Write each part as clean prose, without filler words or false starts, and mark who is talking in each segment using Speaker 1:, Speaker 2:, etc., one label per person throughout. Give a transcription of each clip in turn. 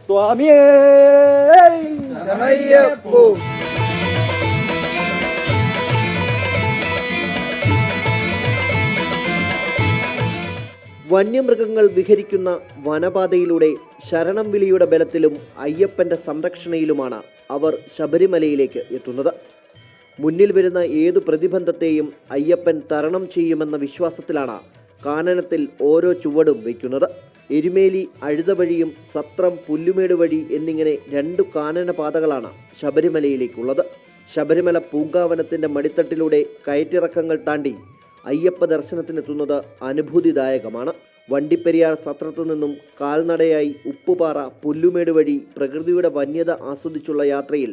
Speaker 1: സ്വാമിയേ വന്യമൃഗങ്ങൾ വിഹരിക്കുന്ന വനപാതയിലൂടെ ശരണം വിളിയുടെ ബലത്തിലും അയ്യപ്പന്റെ സംരക്ഷണയിലുമാണ് അവർ ശബരിമലയിലേക്ക് എത്തുന്നത്. മുന്നിൽ വരുന്ന ഏതു പ്രതിബന്ധത്തെയും അയ്യപ്പൻ തരണം ചെയ്യുമെന്ന വിശ്വാസത്തിലാണ് കാനനത്തിൽ ഓരോ ചുവടും വയ്ക്കുന്നത്. എരുമേലി അഴുത വഴിയും സത്രം പുല്ലുമേട് വഴി എന്നിങ്ങനെ 2 കാനന പാതകളാണ് ശബരിമലയിലേക്കുള്ളത്. ശബരിമല പൂങ്കാവനത്തിന്റെ മടിത്തട്ടിലൂടെ കയറ്റിറക്കങ്ങൾ താണ്ടി അയ്യപ്പ ദർശനത്തിനെത്തുന്നത് അനുഭൂതിദായകമാണ്. വണ്ടിപ്പെരിയാർ സത്രത്തു നിന്നും കാൽനടയായി ഉപ്പുപാറ പുല്ലുമേട് വഴി പ്രകൃതിയുടെ വന്യത ആസ്വദിച്ചുള്ള യാത്രയിൽ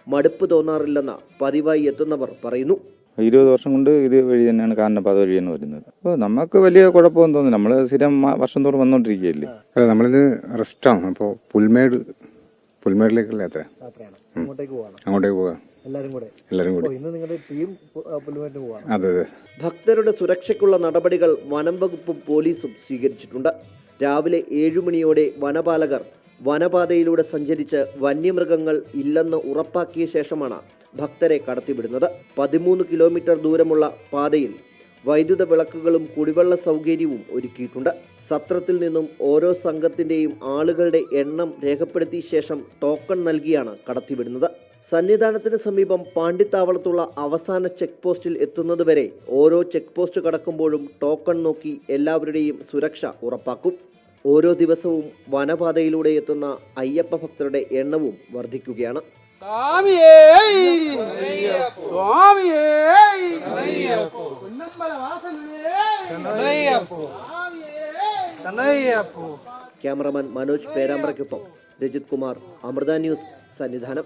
Speaker 1: മടുപ്പ് തോന്നാറില്ലെന്ന് പതിവായി എത്തുന്നവർ പറയുന്നു.
Speaker 2: 20 വർഷം കൊണ്ട് ഇത് വഴി തന്നെയാണ് കാനനപാത വഴിയാണ് വരുന്നത്. അപ്പോൾ നമുക്ക് വലിയ കുഴപ്പമൊന്നും തോന്നുന്നു. നമ്മൾ സ്ഥിരം വർഷം തോറും വന്നുകൊണ്ടിരിക്കുകയല്ലേ.
Speaker 3: അല്ല, നമ്മളിത് റെസ്റ്റാണ്. അപ്പോൾ പുൽമേടിലേക്കുള്ള യാത്ര, അങ്ങോട്ടേക്ക് പോകാം എല്ലാവരും കൂടെ. അതെ.
Speaker 1: ഭക്തരുടെ സുരക്ഷയ്ക്കുള്ള നടപടികൾ വനം വകുപ്പും പോലീസും സ്വീകരിച്ചിട്ടുണ്ട്. രാവിലെ 7 മണിയോടെ വനപാലകർ വനപാതയിലൂടെ സഞ്ചരിച്ച് വന്യമൃഗങ്ങൾ ഇല്ലെന്ന് ഉറപ്പാക്കിയ ശേഷമാണ് ഭക്തരെ കടത്തിവിടുന്നത്. 13 കിലോമീറ്റർ ദൂരമുള്ള പാതയിൽ വൈദ്യുത വിളക്കുകളും കുടിവെള്ള സൗകര്യവും ഒരുക്കിയിട്ടുണ്ട്. സത്രത്തിൽ നിന്നും ഓരോ സംഘത്തിന്റെയും ആളുകളുടെ എണ്ണം രേഖപ്പെടുത്തിയ ശേഷം ടോക്കൺ നൽകിയാണ് കടത്തിവിടുന്നത്. സന്നിധാനത്തിന് സമീപം പാണ്ടിത്താവളത്തുള്ള അവസാന ചെക്ക് പോസ്റ്റിൽ എത്തുന്നതുവരെ ഓരോ ചെക്ക് പോസ്റ്റ് കടക്കുമ്പോഴും ടോക്കൺ നോക്കി എല്ലാവരുടെയും സുരക്ഷ ഉറപ്പാക്കും. ഓരോ ദിവസവും വനപാതയിലൂടെ എത്തുന്ന അയ്യപ്പ ഭക്തരുടെ എണ്ണവും വർദ്ധിക്കുകയാണ്. ക്യാമറമാൻ മനോജ് പേരാമ്പ്രയ്ക്കൊപ്പം രജിത് കുമാർ, അമൃത ന്യൂസ്, സന്നിധാനം.